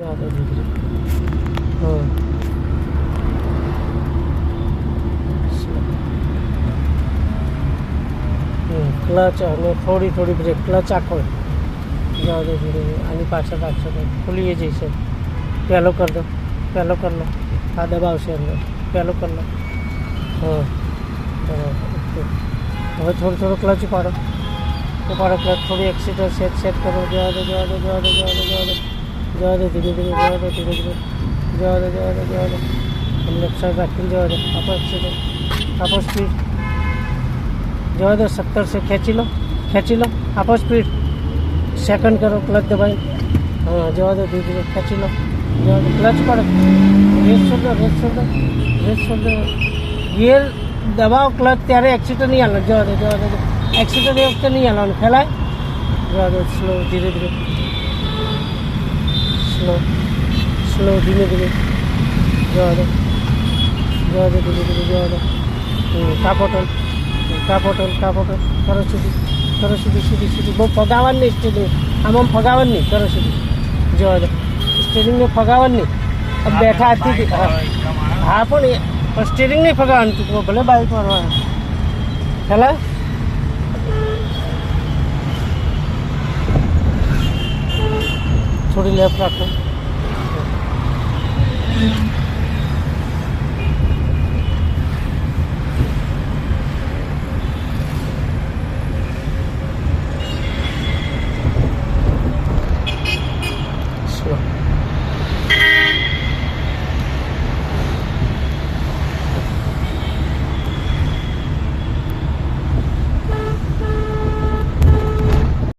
જવા દે દીકરી. હા ક્લચ અને થોડી બ્રેક, ક્લચ આખો જવા દે ધીરે. આની પાછળ રાખશો તો ખુલી જઈશે. પહેલો કરી દો, પહેલો કરી લો. આ દબાવશે અંદર, પહેલો કરી લો. હા બરાબર ઓકે. હવે થોડું ક્લચ ઉપાડો, ક્લચ થોડી એક્સિટર સેટ કરો. જવા દે ધીમે ધીમે જવા દે લેફ્ટ સાઈડ રાખીને જવા દે. આપો એક્સિટર, આપો સ્પીડ. જવા દો 70 से ખેંચી લો. આપો સ્પીડ. સેકન્ડ કરો, ક્લચ દબાઈ. હા જવા દો ધીરે ધીરે ખેંચી લો. જવા દો ક્લચ પડે. રેસ છોડ દો. ગિયર દબાવો ક્લચ ત્યારે એક્સિટર નહીં હાલો. જવા દો એક્સિટર એ વખતે નહીં હાલવાનું, ફેલાય. જવા દો સ્લો, ધીરે સ્લો ધીમે જવા દો ધીરે. કાપોટલ કરો સીધી. બહુ ફગાવવાનું નહીં સ્ટેરિંગ, આમ ફગાવવાનું નહીં. કરો સીધી. જવા દો સ્ટેરિંગને ફગાવવાનું નહીં. બેઠા હતી હા પણ સ્ટેરિંગ નહીં ફગાવવાનું ટૂંકમાં, ભલે બાઇક મારવાનું. હેલા થોડી લેફ્ટ રાખો.